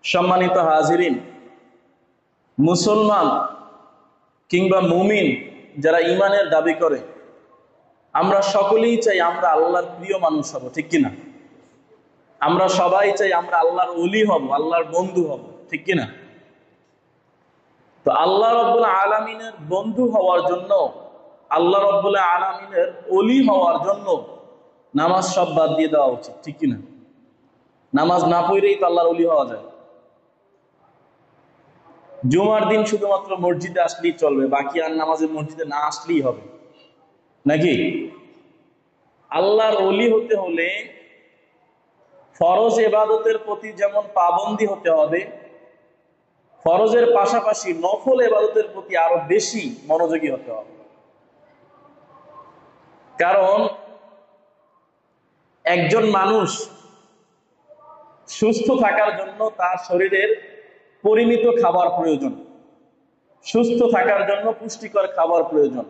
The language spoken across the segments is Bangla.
সম্মানিত হাজিরিন, মুসলমান কিংবা মুমিন যারা ঈমানের দাবি করে, আমরা সকলেই চাই আমরা আল্লাহর প্রিয় মানুষ হব, ঠিক কিনা? আমরা সবাই চাই আমরা আল্লাহর ওলি হব, আল্লাহর বন্ধু হব, ঠিক কিনা? তো আল্লাহ রাব্বুল আলামিনের বন্ধু হওয়ার জন্য, আল্লাহ রাব্বুল আলামিনের ওলি হওয়ার জন্য নামাজ সব বাদ দিয়ে দেওয়া উচিত, ঠিক কিনা? নামাজ না পড়লেই তো আল্লাহর ওলি হওয়া যায়। জুমার দিন শুধুমাত্র মসজিদে আসলেই চলবে, বাকি আর নামাজের মসজিদে না আসলেই হবে নাকি? আল্লাহর ওলি হতে হলে ফরজ ইবাদতের প্রতি যেমন পাবন্দী হতে হবে, ফরজের পাশাপাশি নফল ইবাদতের প্রতি আরো বেশি মনোযোগী হতে হবে। কারণ একজন মানুষ সুস্থ থাকার জন্য তার শরীরের পরিমিত খাবার প্রয়োজন, সুস্থ থাকার জন্য পুষ্টিকর খাবার প্রয়োজন।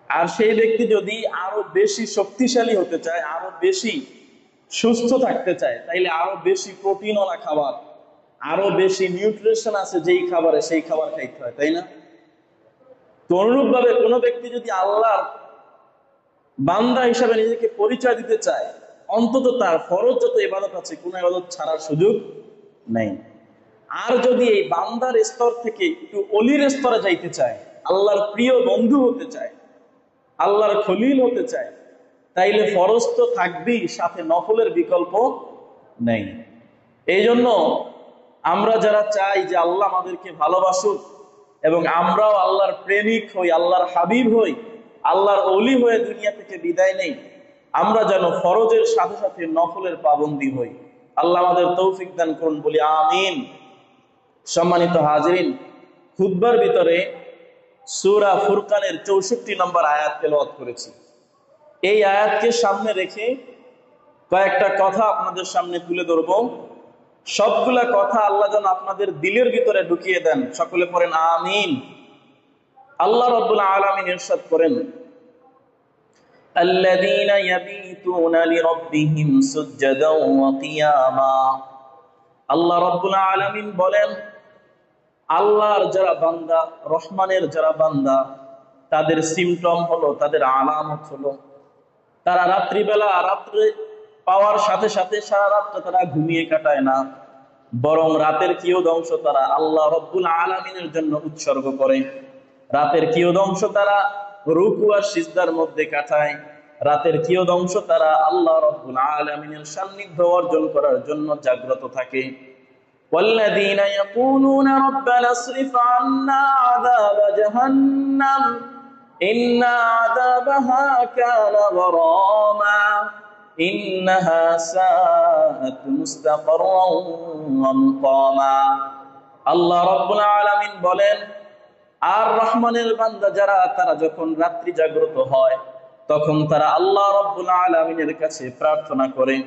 আর সেই ব্যক্তি যদি আরো বেশি শক্তিশালী হতে চায়, আরো বেশি সুস্থ থাকতে চায়, তাইলে আরো বেশি প্রোটিনওয়ালা খাবার, আরো বেশি নিউট্রিশন আছে যেই খাবারে, সেই খাবার খাইতে হয়, তাই না? তো অনুরূপ ভাবে কোনো ব্যক্তি যদি আল্লাহর বান্দা হিসাবে নিজেকে পরিচয় দিতে চায়, অন্তত তার ফরজ যত ইবাদত আছে কোন ইবাদত ছাড়ার সুযোগ নেই। আর যদি এই বান্দার স্তর থেকে একটু অলির স্তরে যাইতে চায়, আল্লাহর প্রিয় বন্ধু হতে চায়, আল্লাহর খলিল হতে চায়, তাইলে ফরজ তো থাকবেই, সাথে নফলের বিকল্প নেই। এই জন্য আমরা যারা চাই যে আল্লাহ আমাদেরকে ভালোবাসুক এবং আমরাও আল্লাহর প্রেমিক হই, আল্লাহর হাবিব হই, আল্লাহর অলি হয়ে দুনিয়া থেকে বিদায় নেই, আমরা যেন ফরজের সাথে সাথে নফলের পাবন্দী হই। আল্লাহ আমাদের তৌফিক দান করুন, বলি আমিন। সম্মানিত হাজিরিন, খুতবার ভিতরে সূরা ফুরকানের 64 নম্বর আয়াত তেলাওয়াত করেছি। এই আয়াতকে সামনে রেখে কয়েকটা কথা আপনাদের সামনে তুলে ধরব। সবগুলা কথা আল্লাহ যেন আপনাদের দিলের ভিতরে ঢুকিয়ে দেন। সকলে পড়েন আমিন। আল্লাহ রাব্বুল আলামিন ইরশাদ করেন, আল্লাযীনা ইয়াবীতুনা লিরাব্বিহিম সুজদাও ওয়া কিয়ামা। আল্লাহ রাব্বুল আলামিন বলেন, আল্লাহর যারা বান্দা, রহমানের যারা বান্দা, তাদের সিমটম হলো, তাদের আলামত হলো, তারা রাত্রিবেলা রাত্রে পাওয়ার সাথে সাথে সারা রাতটা তারা ঘুমিয়ে কাটায় না, বরং রাতের কিয়দংশ তারা আল্লাহ রাব্বুল আলামিনের জন্য উৎসর্গ করে। রাতের কিয়দংশ তারা রুকু আর সিজদার মধ্যে কাটায়। রাতের কিয়দংশ তারা আল্লাহ রাব্বুল আলামিনের সান্নিধ্য অর্জন করার জন্য জাগ্রত থাকে। والذين يقولون ربنا اصرف عنا عذاب جهنم إن عذابها كان غراما إنها ساءت مستقرا ومقاما। আল্লাহ রাব্বুল আলামিন বলেন, আর রহমানের বান্দা যারা, তারা যখন রাত্রি জাগ্রত হয় তখন তারা আল্লাহ রাব্বুল আলামিনের কাছে প্রার্থনা করে,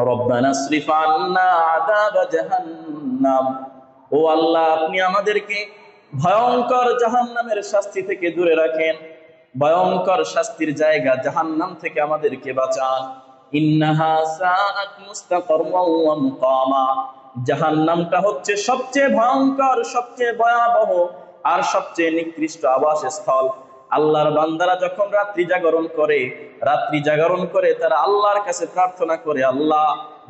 রব্বানা আসরিফ আন্না আযাব জাহান্নাম, ও আল্লাহ আপনি আমাদেরকে ভয়ঙ্কর জাহান্নামের শাস্তি থেকে দূরে রাখেন, ভয়ঙ্কর শাস্তির জায়গা জাহান্নাম থেকে আমাদেরকে বাঁচান। ইন্নাহা সাআত মুস্তাকাররাও ওয়া মুকামা, জাহান্নামটা হচ্ছে সবচেয়ে ভয়ঙ্কর, সবচেয়ে ভয়াবহ আর সবচেয়ে নিকৃষ্ট আবাসস্থল। আল্লাহর বান্দারা যখন রাত্রি জাগরণ করে তারা আল্লাহর কাছে প্রার্থনা করে, আল্লাহ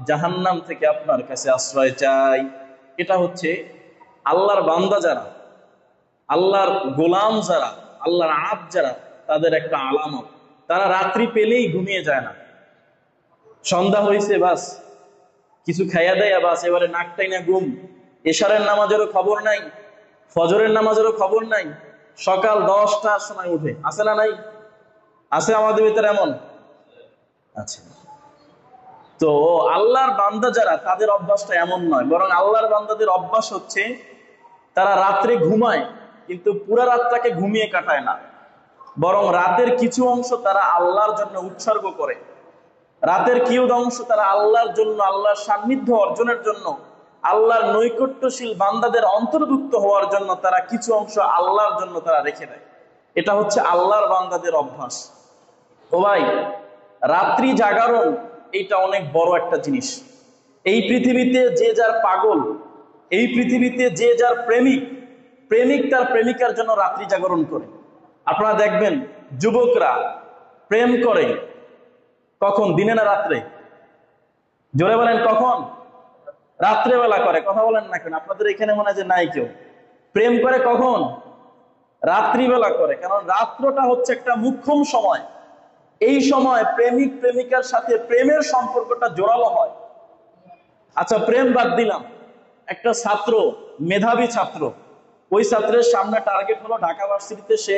জাহান্নাম থেকে আপনার কাছে আশ্রয় চাই। এটা হচ্ছে আল্লাহর বান্দা যারা, আল্লাহর গোলাম যারা, আল্লাহর আব্দ যারা, তাদের একটা আলামত। তারা রাত্রি পেলেই ঘুমিয়ে যায় না। সন্ধ্যা হয়েছে বাস কিছু খাইয়া দেয়, বাস এবারে নাকটাই না ঘুম। এশারের নামাজেরও খবর নাই, ফজরের নামাজেরও খবর নাই, সকাল 10টার সময় উঠে। আছে না নাই? আছে আমাদের ভিতরে এমন আছে। তো আল্লাহর বান্দা যারা, তাদের অভ্যাসটা এমন নয়, বরং আল্লাহর বান্দাদের অভ্যাস হচ্ছে তারা রাত্রে ঘুমায় কিন্তু পুরা রাতটাকে ঘুমিয়ে কাটায় না, বরং রাতের কিছু অংশ তারা আল্লাহর জন্য উৎসর্গ করে। রাতের কিয়দ অংশ তারা আল্লাহর জন্য, আল্লাহর সান্নিধ্য অর্জনের জন্য, আল্লাহর নৈকট্যশীল বান্দাদের অন্তর্ভুক্ত হওয়ার জন্য তারা কিছু অংশ আল্লাহর জন্য তারা রেখে দেয়। এটা হচ্ছে আল্লাহর বান্দাদের অভ্যাস। ও ভাই, রাত্রি জাগরণ এটা অনেক বড় একটা জিনিস। এই পৃথিবীতে যে যার পাগল, এই পৃথিবীতে যে যার প্রেমিক, প্রেমিক তার প্রেমিকার জন্য রাত্রি জাগরণ করে। আপনারা দেখবেন যুবকরা প্রেম করে কখন, দিনে না রাত্রে? জোরে বলেন কখন? রাত্রেবেলা করে। কথা বলেন না কেন? আপনাদের এখানে মনে হয় যে নাই কেউ। প্রেম করে কখন? রাত্রিবেলা করে। কারণ রাত্রটা হচ্ছে একটা মুখ্যম সময়। এই সময় প্রেমিক প্রেমিকার সাথে প্রেমের সম্পর্কটা জোরালো হয়। আচ্ছা, প্রেম বাদ দিলাম, একটা ছাত্র, মেধাবী ছাত্র, ওই ছাত্রের সামনে টার্গেট হলো ঢাকা ভার্সিটিতে সে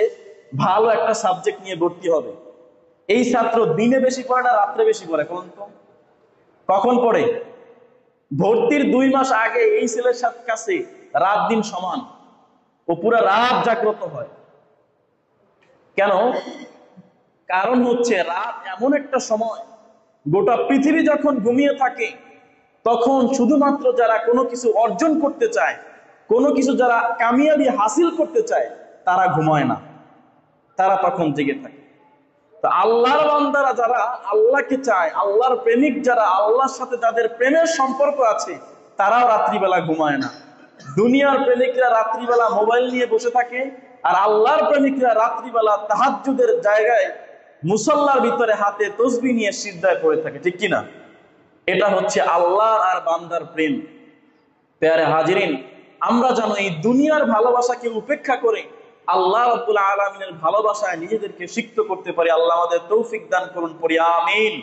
ভালো একটা সাবজেক্ট নিয়ে ভর্তি হবে। এই ছাত্র দিনে বেশি পড়ে না রাত্রে বেশি পড়ে? কখন পড়ে? ভর্তির 2 মাস আগে এই ছেলের কাছে রাত দিন সমান, ও পুরা রাত জাগ্রত হয়। কেন? কারণ হচ্ছে রাত এমন একটা সময়, গোটা পৃথিবী যখন ঘুমিয়ে থাকে, তখন শুধুমাত্র যারা কোনো কিছু অর্জন করতে চায়, কোনো কিছু যারা কামিয়াবি হাসিল করতে চায়, তারা ঘুমায় না, তারা তখন জেগে থাকে। তো আল্লাহর বান্দারা যারা আল্লাহকে চায়, আল্লাহর প্রেমিক যারা, আল্লাহর সাথে যাদের প্রেমের সম্পর্ক আছে, তারাও রাত্রিবেলা ঘুমায় না। দুনিয়ার প্রেমিকরা রাত্রিবেলা মোবাইল নিয়ে বসে থাকে, আর আল্লাহর প্রেমিকরা রাত্রিবেলা তাহাজ্জুদের জায়গায় মুসল্লার ভিতরে হাতে তসবিহ নিয়ে সিজদায় পড়ে থাকে। ঠিক কিনা? এটা হচ্ছে আল্লাহ আর বান্দার প্রেম। প্যারে হাজিরিন, আমরা যেন এই দুনিয়ার ভালোবাসাকে উপেক্ষা করে আল্লাহ রাব্বুল আলামিনের ভালোবাসায় নিজেদেরকে সিক্ত করতে পারি। আল্লাহ আমাদের তৌফিক দান করুন, পড়ি আমিন।